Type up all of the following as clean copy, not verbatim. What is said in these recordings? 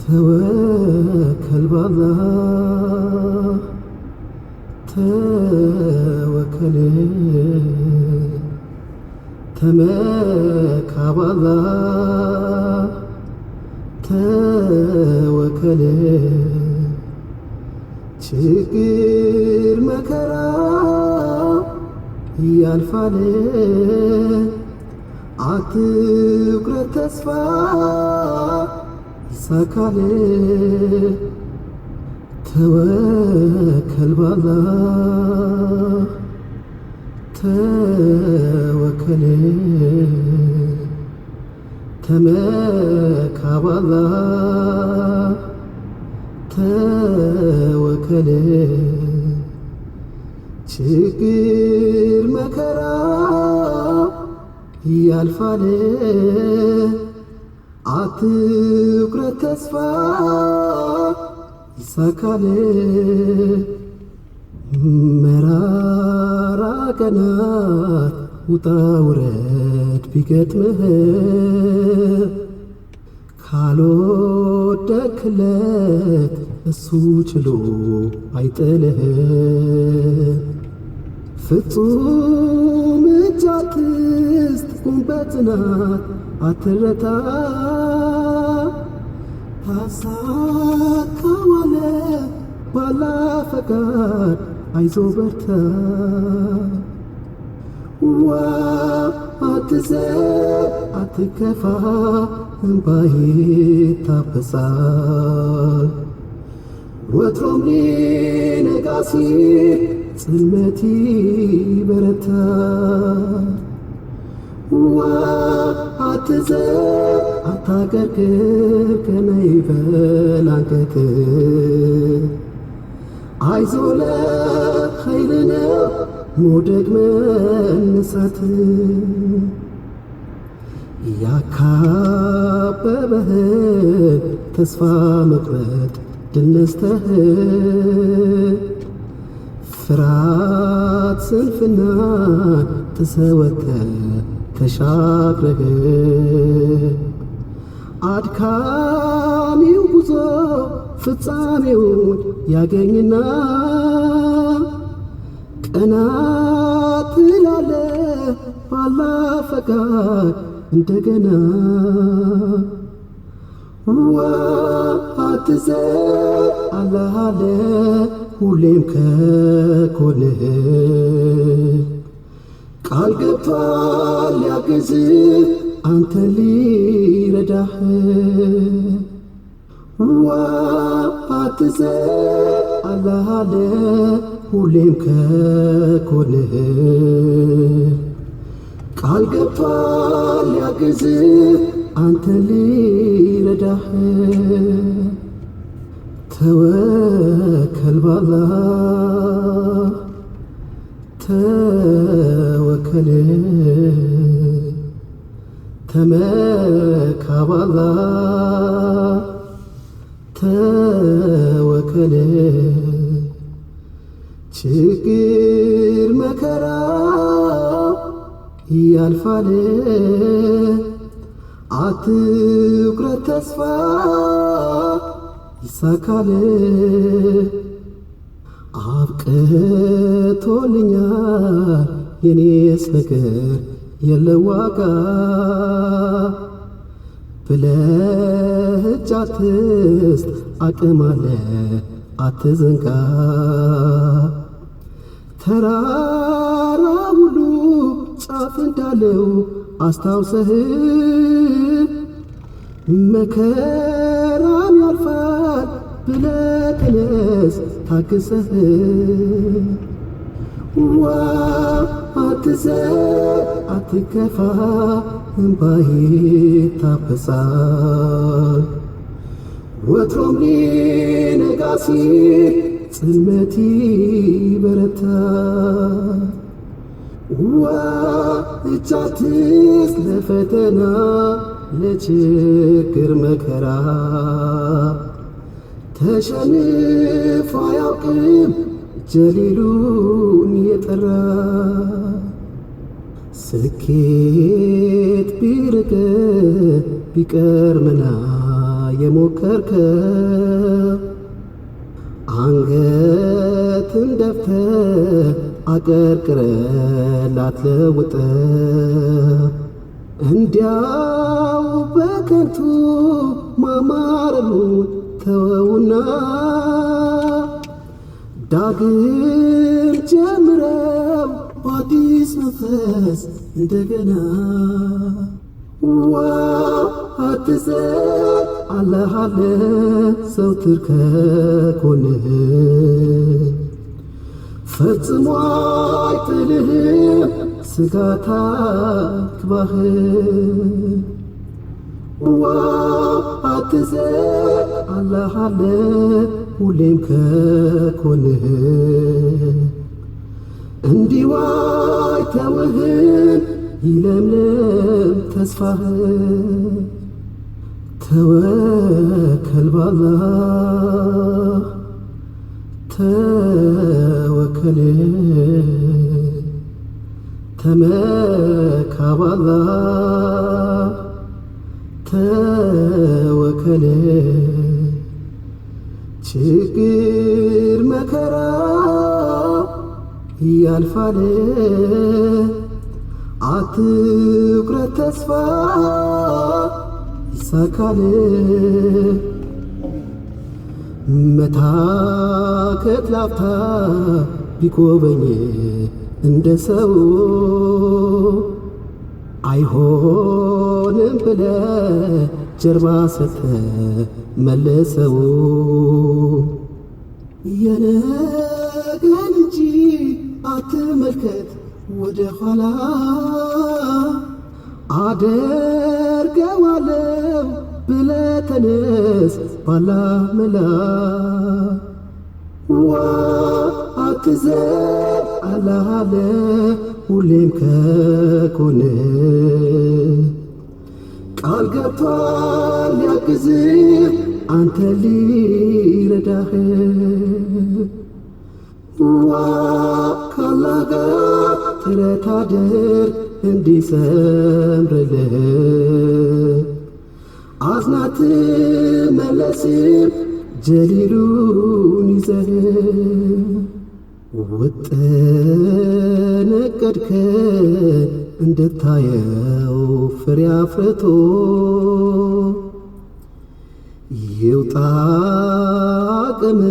توكل بالله توكل تمكى بالله توكل ችግር መከራ ያልፋል አትቁረጥ ተስፋ ይሳካል ተወከል ባላህ ተወከል ተመካ ባላህ ተወከል ችግር መከራ ያልፋል አትቁረጥ ተስፋ ይሳካል መራራ ቀናት ውጣ ውረድ ቢገጥምህ ካልወደክለት እሱ ችሎ አይጥልህ ፍጹም እጅ አትስጥ ቁም በጽናት አትረታ ታሳካዋለህ ባላህ ፈቃድ አይዞ በርታ ዋ አትዘን አትከፋ እንባዬ ይታበሳል ወትሮም ሊነጋ ሲል ጽልመት ይበረታል ዋ አትዘን አታቀርቅር ቀና ይበል አንገትህ አይዞ ለኸይር ነው መውደቅ መነሳት ያካበበህን ተስፋ መቁረጥ ድል ነስተህ ፍርሃት ስንፍናን ጥሰህ ወጥተህ ተሻግረህ አድካሚው ጉዞ ፍጻሜውን ያገኝና ቀና ትላለህ ባላህ ፈቃድ እንደገና ዋ አትዘን አላህ አለ ሁሌም ከጎንህ ቃል ገብቷል ሊያግዝህ አንተን ሊረዳህ ዋ አትዘን አላህ አለ ሁሌም ከጎንህ ቃል ገብቷል ሊያግዝህ አንተን ሊረዳህ ተወከል ባላህ ተወከል ተመካ ባላህ ተወከል ችግር መከራ ያልፋል አትቁረጥ ተስፋ ይሳካል አብቅቶልኛል የኔስ ነገር የለው ዋጋ ብለህ እጅ አትስጥ አቅም አለ አትዘንጋ ተራራ ሁሉ ጫፍ እንዳለው አስታውሰህ መከራም ያልፋል ብለህ ተነስ ታግሰህ ዋ አትዘን አትከፋ እንባዬ ይታበሳል ወትሮም ሊነጋ ሲል ጽልመት ይበረታል ዋ እጅ አትስጥ ለፈተና ለችግር መከራ ተሸንፎ አያውቅም ጀሊሉን የጠራ ስኬት ቢርቅ ቢቀር መና የሞከርከው አንገትን ደፍተህ አቀርቅረህ ላትለውጠው እንዲያው በከንቱ ማማረሩን ተወውና ዳግም ጀምረው በአዲስ መንፈስ እንደገና። ዋ አትዘን፣ አላህ አለ ዘወትር ከጎንህ፣ ፈጽሞ አይጥልህም ስጋት አይግባህ። ዋ አትዘን፣ አላህ አለ ሁሌም ከጎንህ፣ እንዲሁ አይተውህም ይለምልም ተስፋህ። ተወከል በአላህ ተወከል፣ ተመካ በአላህ ተወከል። ችግር መከራ ያልፋል፣ አትቁረጥ ተስፋ ይሳካል። መታከት ላፍታ ቢጎበኝ እንደ ሰው አይሆንም ብለ ጀርባ ሰተ መልሰው። የነገን እንጂ አትመልከት ወደ ኋላ፣ አደርገዋለሁ ብለ ተነስ ባላህ መላ። ዋ አትዘን፣ አላህ አለ ሁሌም ከጎንህ፣ ቃል ገብቷል ሊያግዝህ አንተ ሊረዳህ። ዋ ካላህ ጋር ጥረት አድርግ እንዲሰምርልህ፣ አዝናት መለስም ጀሊሉን ይዘህ። ውጥን እቅድክን እንድታየው ፍሬ አፍርቶ ይውጣ አቅም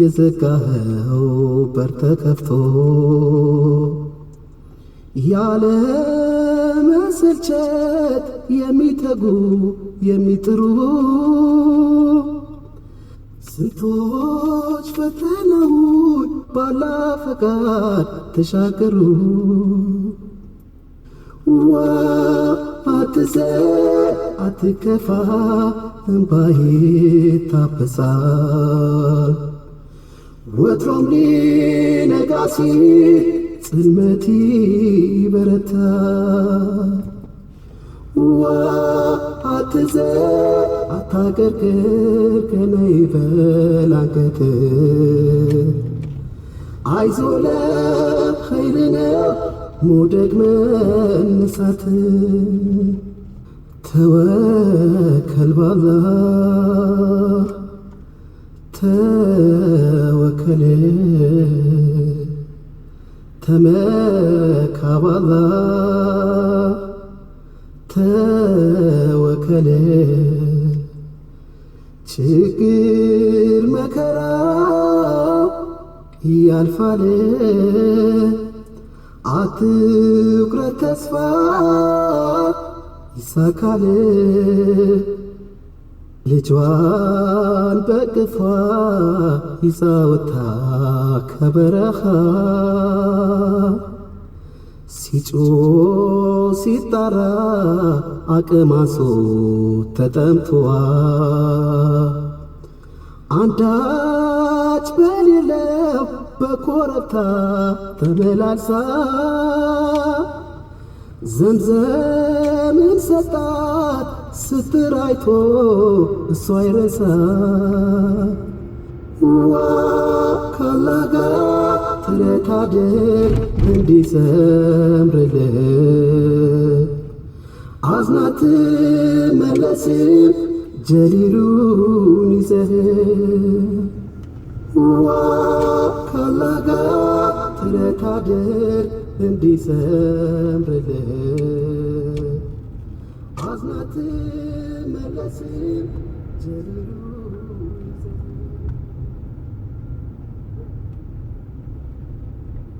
የዘጋኸው በር ተከፍቶ። ያለ መሰልቸት የሚተጉ የሚጥሩ ስንቶች ፈተናውን ባላህ ፈቃድ ተሻገሩ። ዋ አትዘን፣ አትከፋ እንባዬ ይታበሳል። ወትሮም ሊነጋ ሲል ጽልመት ይበረታል። ዋ አትዘን፣ አታቀርቅር ገና ይበል አንገትህ። አይዞህ ለኸይር ነው መውደቅ መነሳት። ተወከል በአላህ ተወከል፣ ተመካ በአላህ ተወከል። ችግር መከራ ያልፋል፣ አትቁረጥ ተስፋ ይሳካል። ልጇን በቅፏ ይዛ ወጥታ ከበረኻ ሲጮህ ሲጣራ አቅም አንሶት ተጠምቶዋ አንዳች በሌለው በኮረብታ ተመላልሳ ዘምዘምን ሰጣት ስትር አይቶ እሷ አይረሳ። ዋ ካላህ ጋር ጥረት አድርግ እንዲሰምርልህ፣ አዝናት መለስም ጀሊሉን ይዘህ ካላጋ ተረታደር እንዲሰምርልህ አዝናት መለስም ጀሊሉ